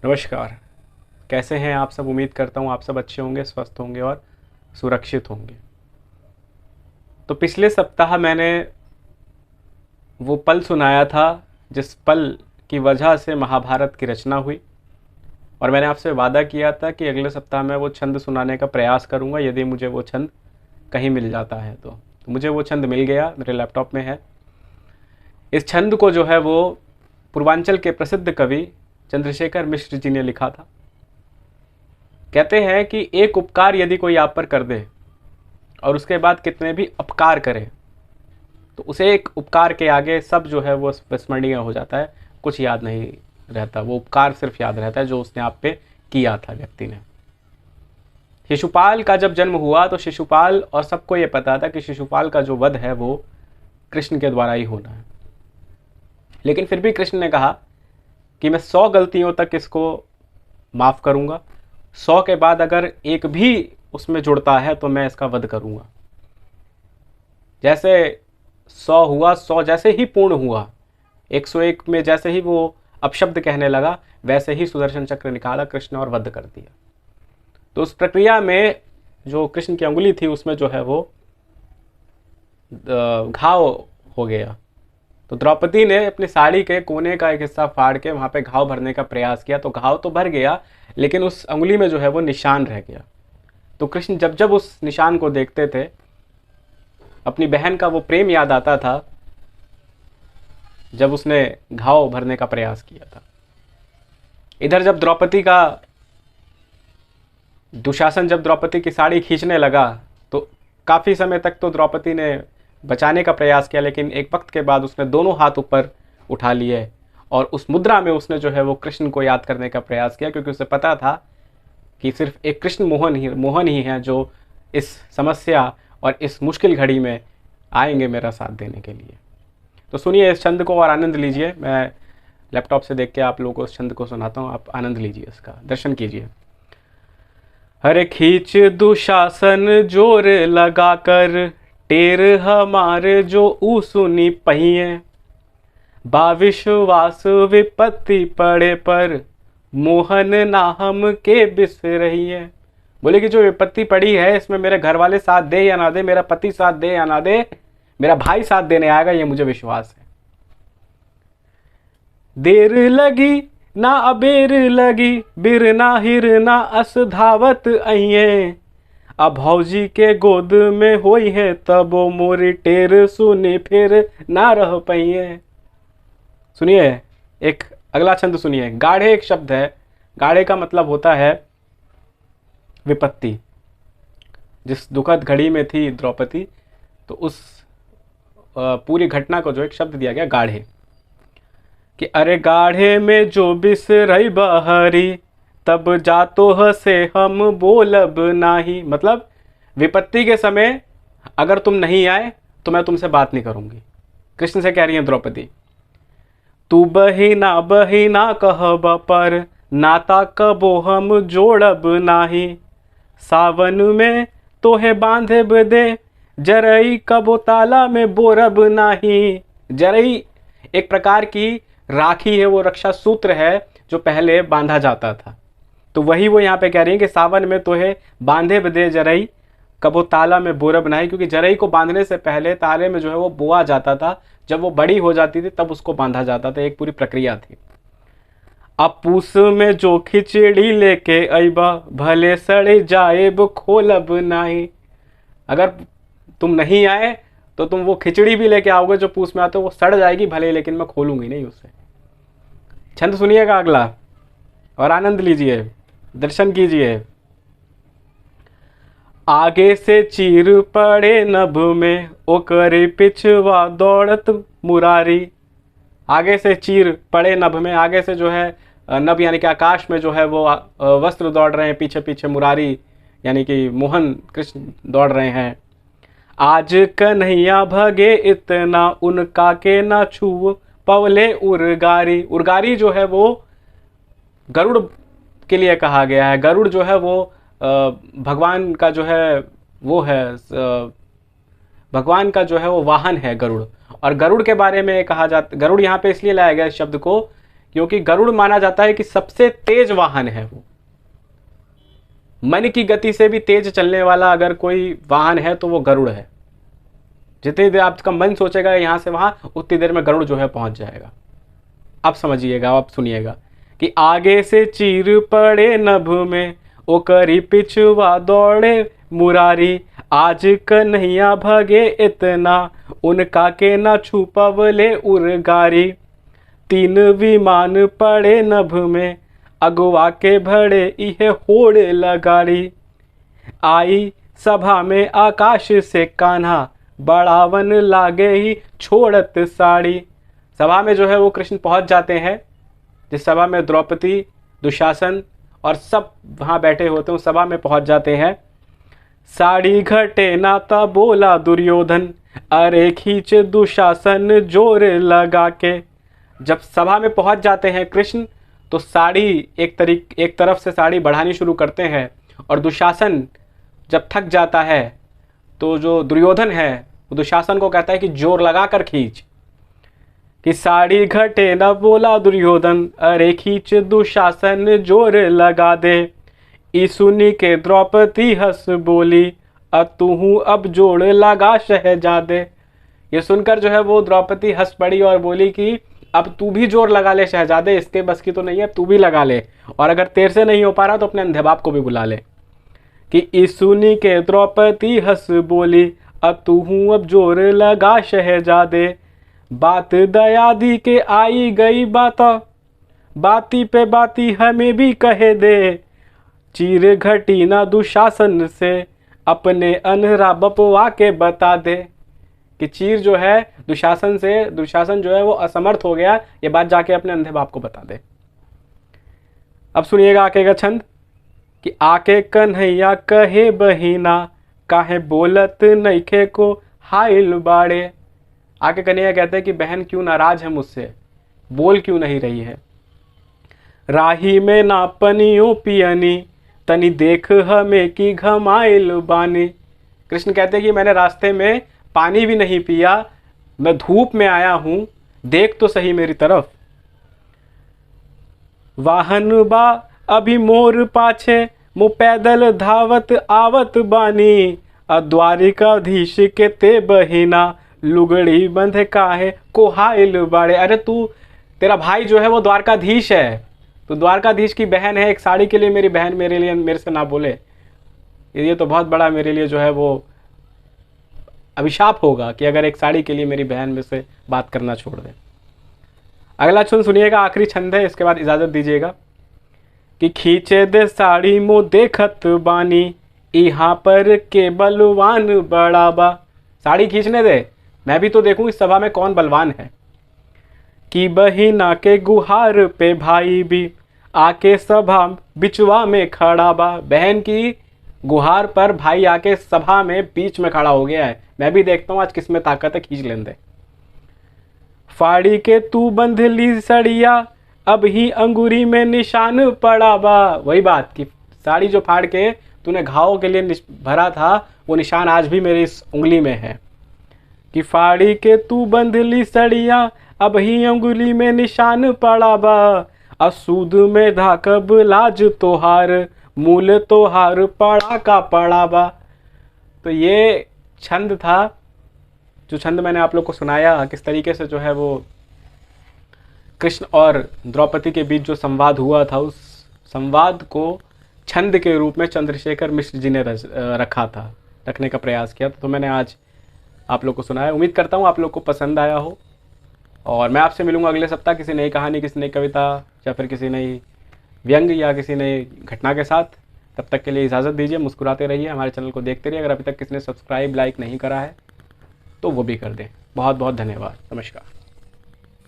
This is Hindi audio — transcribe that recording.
नमस्कार। कैसे हैं आप सब? उम्मीद करता हूँ आप सब अच्छे होंगे, स्वस्थ होंगे और सुरक्षित होंगे। तो पिछले सप्ताह मैंने वो पल सुनाया था जिस पल की वजह से महाभारत की रचना हुई, और मैंने आपसे वादा किया था कि अगले सप्ताह मैं वो छंद सुनाने का प्रयास करूँगा यदि मुझे वो छंद कहीं मिल जाता है तो मुझे वो छंद मिल गया, मेरे लैपटॉप में है। इस छंद को जो है वो पूर्वांचल के प्रसिद्ध कवि चंद्रशेखर मिश्र जी ने लिखा था। कहते हैं कि एक उपकार यदि कोई आप पर कर दे और उसके बाद कितने भी अपकार करे तो उसे एक उपकार के आगे सब जो है वो विस्मरणीय हो जाता है, कुछ याद नहीं रहता। वो उपकार सिर्फ याद रहता है जो उसने आप पे किया था व्यक्ति ने। शिशुपाल का जब जन्म हुआ तो शिशुपाल और सबको ये पता था कि शिशुपाल का जो वध है वो कृष्ण के द्वारा ही होना है, लेकिन फिर भी कृष्ण ने कहा कि मैं 100 गलतियों तक इसको माफ़ करूंगा, 100 के बाद अगर एक भी उसमें जुड़ता है तो मैं इसका वध करूंगा। जैसे 100 हुआ, 100 जैसे ही पूर्ण हुआ, 101 में जैसे ही वो अपशब्द कहने लगा, वैसे ही सुदर्शन चक्र निकाला कृष्ण और वध कर दिया। तो उस प्रक्रिया में जो कृष्ण की अंगुली थी उसमें जो है वो घाव हो गया। तो द्रौपदी ने अपनी साड़ी के कोने का एक हिस्सा फाड़ के वहाँ पे घाव भरने का प्रयास किया, तो घाव तो भर गया लेकिन उस अंगुली में जो है वो निशान रह गया। तो कृष्ण जब जब उस निशान को देखते थे, अपनी बहन का वो प्रेम याद आता था जब उसने घाव भरने का प्रयास किया था। इधर जब दुशासन जब द्रौपदी की साड़ी खींचने लगा तो काफ़ी समय तक तो द्रौपदी ने बचाने का प्रयास किया, लेकिन एक वक्त के बाद उसने दोनों हाथ ऊपर उठा लिए और उस मुद्रा में उसने जो है वो कृष्ण को याद करने का प्रयास किया, क्योंकि उसे पता था कि सिर्फ एक कृष्ण मोहन ही हैं जो इस समस्या और इस मुश्किल घड़ी में आएंगे मेरा साथ देने के लिए। तो सुनिए इस छंद को और आनंद लीजिए। मैं लैपटॉप से देख के आप लोगों को इस छंद को सुनाता हूँ, आप आनंद लीजिए, इसका दर्शन कीजिए। हरे खींच दुशासन जोर लगा कर, टेर हमारे जो ऊ सुनी पहिए, बाविश्वास विपत्ति पड़े पर, मोहन ना हम के बिसरहिए। बोले कि जो विपत्ति पड़ी है इसमें मेरे घर वाले साथ दे या ना दे, मेरा पति साथ दे या ना दे, मेरा भाई साथ देने आएगा, ये मुझे विश्वास है। देर लगी ना अबेर लगी, बिरना हिरना अस धावत अइये, अब भौजी के गोद में होई है तबो मोरी टेर सुने फिर ना रह पाइए। सुनिए एक अगला छंद सुनिए। गाढ़े एक शब्द है, गाढ़े का मतलब होता है विपत्ति। जिस दुखद घड़ी में थी द्रौपदी, तो उस पूरी घटना को जो एक शब्द दिया गया गाढ़े, कि अरे गाढ़े में जो बिसरई बहरी, तब जातो हसे हम बोलब नाही। मतलब विपत्ति के समय अगर तुम नहीं आए तो मैं तुमसे बात नहीं करूंगी। कृष्ण से कह रही है द्रौपदी, तू बहिना बहिना कहब पर, नाता कबो हम जोड़ब नाही, सावन में तोहे बांधे बदे, जरई कबो ताला में बोरब नाही। जरई एक प्रकार की राखी है, वो रक्षा सूत्र है जो पहले बांधा जाता था। तो वही वो यहाँ पे कह रही है कि सावन में तोहे बांधे बदे जरई कबो ताला में बोरब नाही, क्योंकि जरई को बांधने से पहले ताले में जो है वो बोआ जाता था, जब वो बड़ी हो जाती थी तब उसको बांधा जाता था, एक पूरी प्रक्रिया थी। अब पूस में जो खिचड़ी लेके अइबा, भले सड़े जाएब खोलब नाही। अगर तुम नहीं आए तो तुम वो खिचड़ी भी लेके आओगे जो पूस में आते हो, वो सड़ जाएगी भले, लेकिन मैं खोलूंगी नहीं उसे। छंद सुनिएगा अगला और आनंद लीजिए, दर्शन कीजिए। आगे से चीर पड़े नभ में, ओकरे पिछवा दौड़त मुरारी। आगे से चीर पड़े नभ में, आगे से जो है नभ यानी कि आकाश में जो है वो वस्त्र दौड़ रहे हैं, पीछे पीछे मुरारी यानी कि मोहन कृष्ण दौड़ रहे हैं। आज कन्हैया भगे इतना, उनका के ना छू पवले उर्गारी। उर्गारी जो है वो गरुड़ के लिए कहा गया है। गरुड़ जो है वो भगवान का जो है वो है भगवान का जो है वो वाहन है गरुड़। और गरुड़ के बारे में कहा जाता, गरुड़ यहाँ पे इसलिए लाया गया इस शब्द को क्योंकि गरुड़ माना जाता है कि सबसे तेज वाहन है वो। मन की गति से भी तेज चलने वाला अगर कोई वाहन है तो वो गरुड़ है। जितनी देर आपका मन सोचेगा यहाँ से वहाँ, उतनी देर में गरुड़ जो है पहुँच जाएगा। अब समझिएगा, अब सुनिएगा कि आगे से चीर पड़े नभ में, ओ करी पिछवा दौड़े मुरारी, आज कन्हैया भगे इतना, उनका के ना छुपवले उरगारी। तीन विमान पड़े नभ में, अगवा के भड़े इहे होड़ लगाड़ी। आई सभा में आकाश से कान्हा, बढ़ावन लागे ही छोड़त साड़ी। सभा में जो है वो कृष्ण पहुंच जाते हैं, जिस सभा में द्रौपदी, दुशासन और सब वहाँ बैठे होते हैं, उस सभा में पहुंच जाते हैं। साड़ी घटे नाता बोला दुर्योधन, अरे खींच दुशासन जोर लगा के। जब सभा में पहुंच जाते हैं कृष्ण, तो साड़ी एक तरफ से साड़ी बढ़ानी शुरू करते हैं, और दुशासन जब थक जाता है तो जो दुर्योधन है वो दुशासन को कहता है कि जोर लगा कर खींच। कि साड़ी घटे न बोला दुर्योधन, अरे खींच दुशासन जोर लगा दे। ई सुनी के द्रौपदी हंस बोली, तू अब जोड़ लगा शहजादे। ये सुनकर जो है वो द्रौपदी हंस पड़ी और बोली कि अब तू भी जोर लगा ले शहजादे, इसके बस की तो नहीं है, तू भी लगा ले, और अगर तेरे से नहीं हो पा रहा तो अपने अंधे बाप को भी बुला ले। कि ई सुनी के द्रौपदी हंस बोली, तू अब जोर लगा शहजादे। बात दया दी के आई गई बाती पे बाती हमें भी कहे दे। चीर घटी ना दुशासन से, अपने अनहरा बपवा के बता दे। कि चीर जो है दुशासन से, दुशासन जो है वो असमर्थ हो गया, ये बात जाके अपने अंधे बाप को बता दे। अब सुनिएगा आगे का छंद कि आके कन्हैया कहे बहिना, काहे बोलत नइखे को हाइल बाड़े। आके कन्हैया कहते हैं कि बहन क्यों नाराज है मुझसे, बोल क्यों नहीं रही है। राही में ना पनियो पियनी, तनी देख हमें की घमाइल बानी। कृष्ण कहते हैं कि मैंने रास्ते में पानी भी नहीं पिया, मैं धूप में आया हूं, देख तो सही मेरी तरफ। वाहन बा अभी मोर पाछे, मु पैदल धावत आवत बानी। द्वारिकाधीश के ते बहिना, लुगड़ी बंधे काहे को हाइल बाड़े। अरे तेरा भाई जो है वो द्वारकाधीश है, तो द्वारकाधीश की बहन है, एक साड़ी के लिए मेरी बहन मेरे से ना बोले, ये तो बहुत बड़ा मेरे लिए जो है वो अभिशाप होगा कि अगर एक साड़ी के लिए मेरी बहन में से बात करना छोड़ दे। अगला छंद सुनिएगा, आखिरी छंद है, इसके बाद इजाजत दीजिएगा। कि खींचे दे साड़ी मो देखत बानी, यहाँ पर के बलवान बड़ाबा। साड़ी खींचने दे, मैं भी तो देखूं इस सभा में कौन बलवान है। कि बहिना के गुहार पे भाई भी, आके सभा बिचवा में खड़ा बा। बहन की गुहार पर भाई आके सभा में बीच में खड़ा हो गया है, मैं भी देखता हूं आज किस में ताकत है, खींच लेने दे। फाड़ी के तू बंध ली सड़िया, अब ही अंगूरी में निशान पड़ा बा। वही बात कि साड़ी जो फाड़ के तूने घावों के लिए भरा था, वो निशान आज भी मेरी इस उंगली में है। कि फाड़ी के तू बंध ली सड़िया, अब ही अंगुली में निशान पड़ा बा। असूद में धाकब लाज तोहार, मूल तोहार पड़ा का पड़ा बा। तो ये छंद था, जो छंद मैंने आप लोग को सुनाया, किस तरीके से जो है वो कृष्ण और द्रौपदी के बीच जो संवाद हुआ था, उस संवाद को छंद के रूप में चंद्रशेखर मिश्र जी ने रखने का प्रयास किया। तो मैंने आज आप लोग को सुनाया। उम्मीद करता हूँ आप लोग को पसंद आया हो, और मैं आपसे मिलूंगा अगले सप्ताह किसी नई कहानी, किसी नई कविता, या फिर किसी नई व्यंग या किसी नई घटना के साथ। तब तक के लिए इजाज़त दीजिए, मुस्कुराते रहिए, हमारे चैनल को देखते रहिए। अगर अभी तक किसी ने सब्सक्राइब लाइक नहीं करा है तो वो भी कर दें। बहुत बहुत धन्यवाद, नमस्कार।